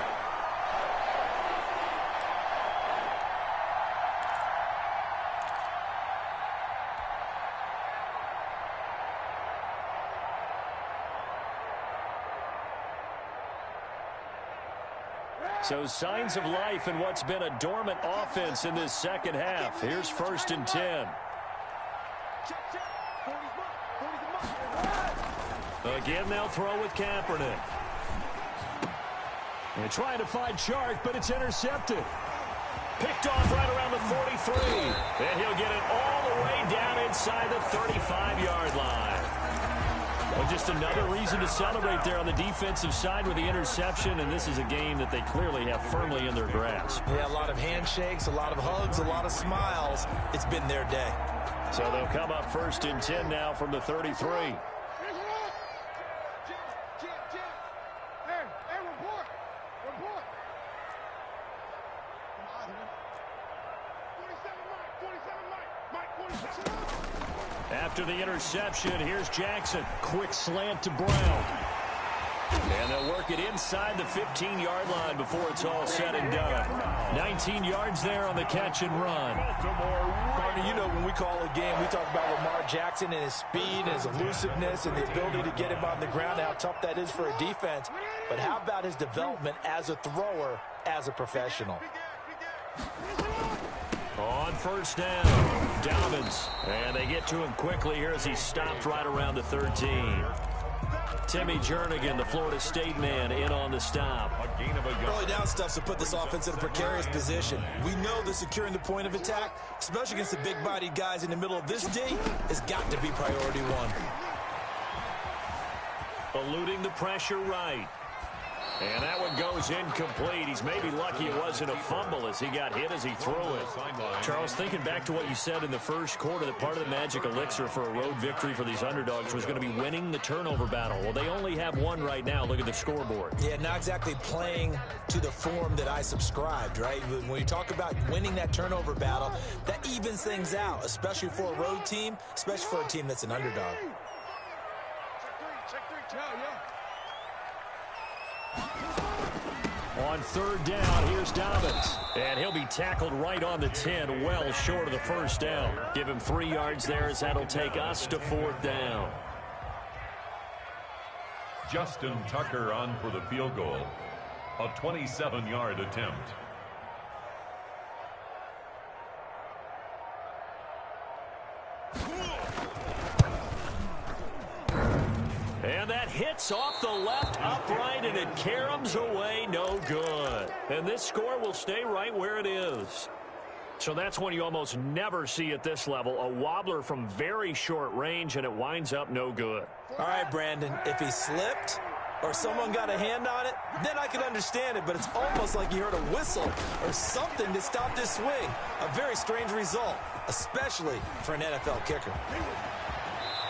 So signs of life in what's been a dormant offense in this 2nd half. Here's 1st and 10. Again, they'll throw with Kaepernick. They're trying to find Chark, but it's intercepted. Picked off right around the 43. And he'll get it all the way down inside the 35-yard line. Well, just another reason to celebrate there on the defensive side with the interception, and this is a game that they clearly have firmly in their grasp. Yeah, a lot of handshakes, a lot of hugs, a lot of smiles. It's been their day. So they'll come up 1st and 10 now from the 33. After the interception, here's Jackson. Quick slant to Brown. And they'll work it inside the 15-yard line before it's all said and done. 19 yards there on the catch and run. Barney, you know when we call a game, we talk about Lamar Jackson and his speed and his elusiveness and the ability to get him on the ground, how tough that is for a defense. But how about his development as a thrower, as a professional? On first down, Dobbins. And they get to him quickly here as he stopped right around the 13. Timmy Jernigan, the Florida State man, in on the stop. Early down stuff to put this offense in a precarious position. We know that securing the point of attack, especially against the big-bodied guys in the middle of this D, has got to be priority one. Eluding the pressure right. And that one goes incomplete. He's maybe lucky it wasn't a fumble as he got hit as he threw it. Charles, thinking back to what you said in the first quarter, that part of the magic elixir for a road victory for these underdogs was going to be winning the turnover battle. Well, they only have one right now. Look at the scoreboard. Yeah, not exactly playing to the form that I subscribed, right? When you talk about winning that turnover battle, that evens things out, especially for a road team, especially for a team that's an underdog. On third down, here's Dobbins. And he'll be tackled right on the 10, well short of the first down. Give him 3 yards there as that'll take us to fourth down. Justin Tucker on for the field goal. A 27-yard attempt. And that hits off the left upright, and it caroms away, no good. And this score will stay right where it is. So that's one you almost never see at this level. A wobbler from very short range, and it winds up no good. All right, Brandon, if he slipped or someone got a hand on it, then I can understand it, but it's almost like you heard a whistle or something to stop this swing. A very strange result, especially for an NFL kicker.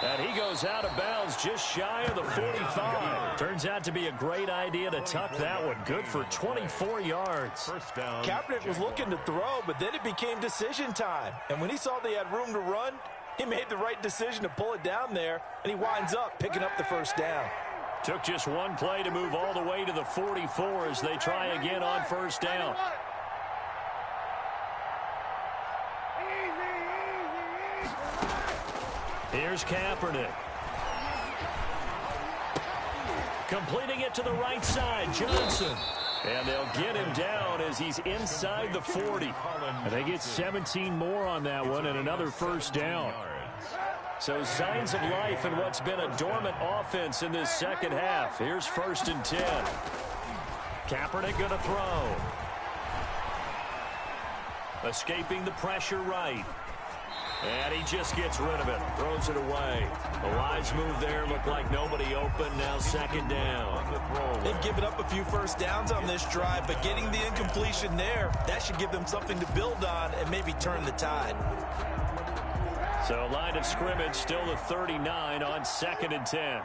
And he goes out of bounds just shy of the 45. Turns out to be a great idea to tuck that one. Good for 24 yards. First down. Kaepernick was looking to throw, but then it became decision time. And when he saw they had room to run, he made the right decision to pull it down there, and he winds up picking up the first down. Took just one play to move all the way to the 44 as they try again on first down. Here's Kaepernick. Completing it to the right side, Johnson. And they'll get him down as he's inside the 40. And they get 17 more on that one and another first down. So signs of life in what's been a dormant offense in this second half. Here's first and 10. Kaepernick going to throw. Escaping the pressure right. And he just gets rid of it. Throws it away. The wise move there. Looked like nobody open. Now second down. They've given up a few first downs on this drive, but getting the incompletion there, that should give them something to build on and maybe turn the tide. So line of scrimmage still the 39 on second and 10.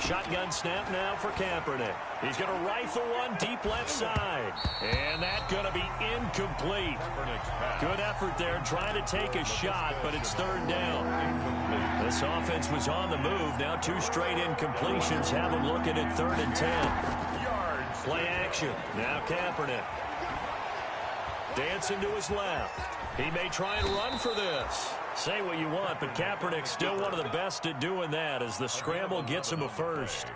Shotgun snap now for Kaepernick. He's going to rifle one deep left side. And that's going to be incomplete. Good effort there trying to take a shot, but it's third down. This offense was on the move. Now 2 straight incompletions have them looking at third and 10. Play action. Now Kaepernick. Dancing to his left. He may try and run for this. Say what you want, but Kaepernick's still one of the best at doing that as the scramble gets him a first.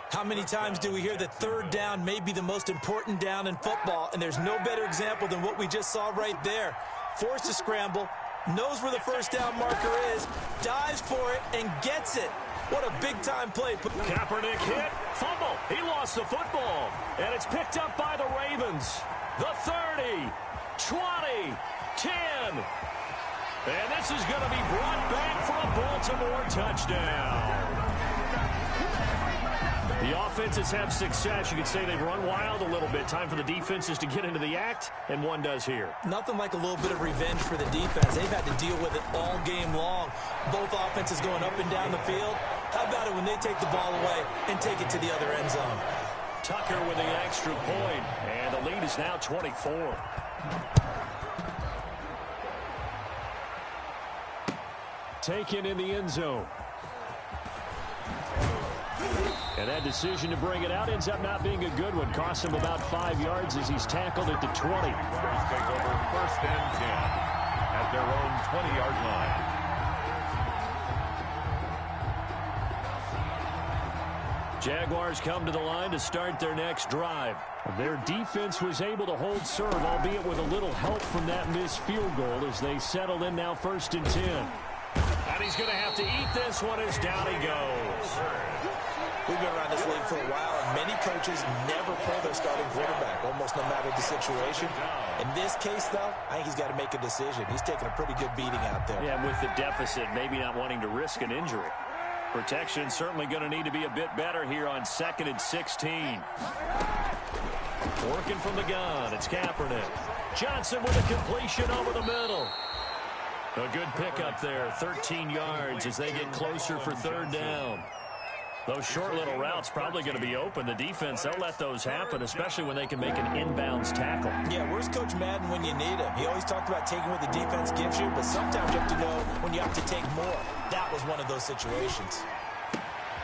How many times do we hear that third down may be the most important down in football, and there's no better example than what we just saw right there. Forced to scramble, knows where the first down marker is, dives for it, and gets it. What a big-time play. Kaepernick hit, fumble. He lost the football, and it's picked up by the Ravens. The 30, 20, 10. And this is going to be brought back for a Baltimore touchdown. The offenses have success. You could say they've run wild a little bit. Time for the defenses to get into the act, and one does here. Nothing like a little bit of revenge for the defense. They've had to deal with it all game long. Both offenses going up and down the field. How about it when they take the ball away and take it to the other end zone? Tucker with the extra point, and the lead is now 24. Taken in the end zone. And that decision to bring it out ends up not being a good one. Cost him about 5 yards as he's tackled at the 20. Jaguars take over 1st and 10 at their own 20-yard line. Jaguars come to the line to start their next drive. Their defense was able to hold serve, albeit with a little help from that missed field goal as they settle in now 1st and 10. And he's going to have to eat this one as down he goes. We've been around this league for a while, and many coaches never pull their starting quarterback, almost no matter the situation. In this case, though, I think he's got to make a decision. He's taking a pretty good beating out there. Yeah, with the deficit, maybe not wanting to risk an injury. Protection certainly going to need to be a bit better here on 2nd and 16. Working from the gun, it's Kaepernick. Johnson with a completion over the middle. A good pickup there, 13 yards as they get closer for 3rd down. Those short little routes probably going to be open. The defense, they'll let those happen, especially when they can make an inbounds tackle. Yeah, where's Coach Madden when you need him? He always talked about taking what the defense gives you, but sometimes you have to know when you have to take more. That was one of those situations.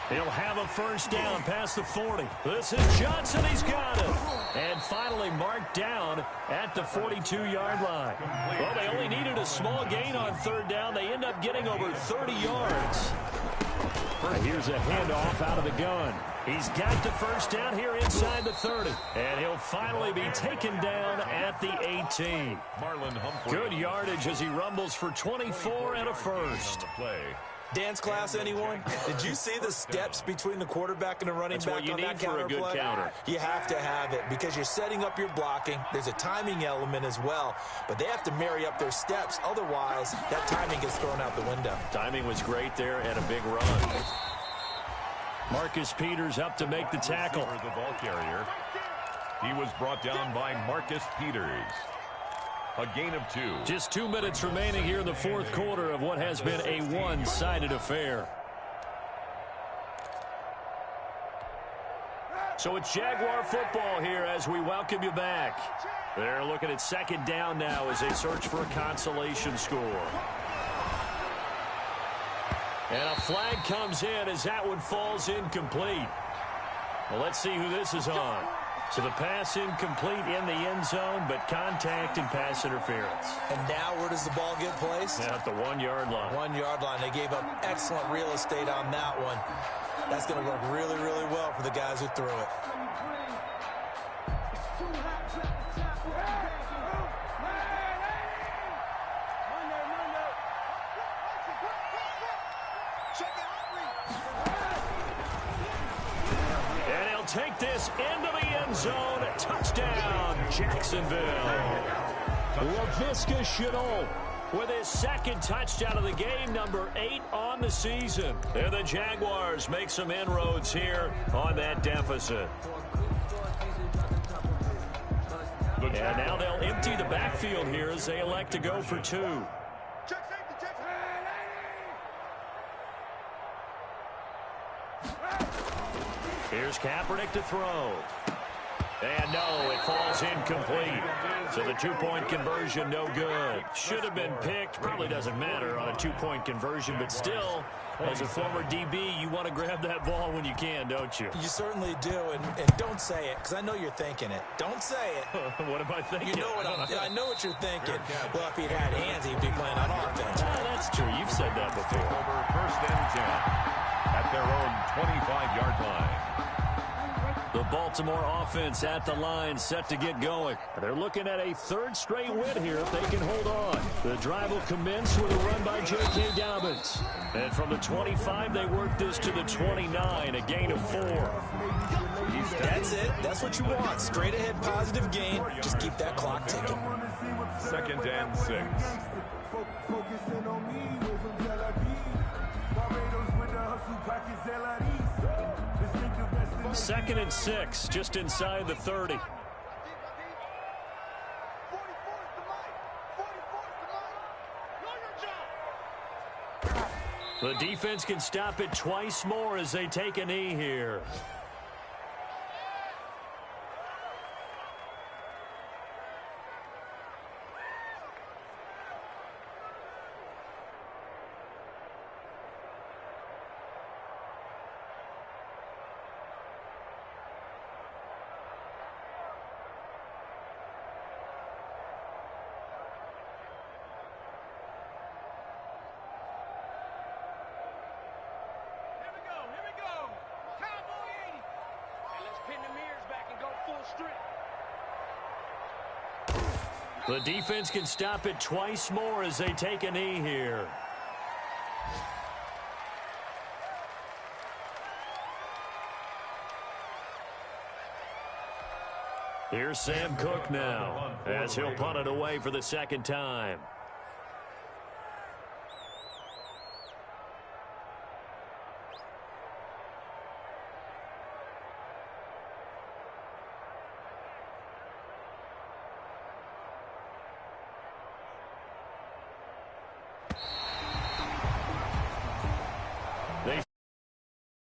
He'll have a 1st down past the 40. This is Johnson. He's got it. And finally marked down at the 42-yard line. Well, they only needed a small gain on 3rd down. They end up getting over 30 yards. Here's a handoff out of the gun. He's got the 1st down here inside the 30. And he'll finally be taken down at the 18. Marlon Humphrey. Good yardage as he rumbles for 24 and a 1st. Dance class, anyone? Did you see the steps between the quarterback and the running That's back what you on need that for counter a good play? counter. You have to have it because you're setting up your blocking. There's a timing element as well, but they have to marry up their steps. Otherwise, that timing gets thrown out the window. Timing was great there and a big run. Marcus Peters up to make the tackle. The ball carrier. He was brought down by Marcus Peters. A gain of 2. Just 2 minutes remaining here in the 4th quarter of what has been a one-sided affair. So it's Jaguar football here as we welcome you back. They're looking at 2nd down now as they search for a consolation score. And a flag comes in as that one falls incomplete. Well, let's see who this is on. So the pass incomplete in the end zone, but contact and pass interference. And now where does the ball get placed? At the 1-yard line. 1-yard line. They gave up excellent real estate on that one. That's going to work really, really well for the guys who threw it. And he'll take this into the end zone. Touchdown, Jacksonville. Laviska Shenault with his 2nd touchdown of the game, number 8 on the season. And the Jaguars make some inroads here on that deficit. And now they'll empty the backfield here as they elect to go for 2. Here's Kaepernick to throw. And no, it falls incomplete. So the 2-point conversion no good. Should have been picked. Probably doesn't matter on a 2-point conversion, but still, as a former DB, you want to grab that ball when you can, don't you? You certainly do, and don't say it, because I know you're thinking it. Don't say it. What am I thinking? You know what I know what you're thinking. Well, if he'd had hands, he'd be playing on offense. Oh, that's true. You've said that before. Over 1st and 10 at their own 25-yard line. The Baltimore offense at the line, set to get going. They're looking at a 3rd straight win here if they can hold on. The drive will commence with a run by J.K. Dobbins. And from the 25, they work this to the 29, a gain of 4. That's it. That's what you want. Straight ahead positive gain. Just keep that clock ticking. 2nd and 6. 2nd and 6, just inside the 30. The defense can stop it twice more as they take a knee here. The defense can stop it twice more as they take a knee here. Here's Sam Cook now, as he'll punt it away for the second time.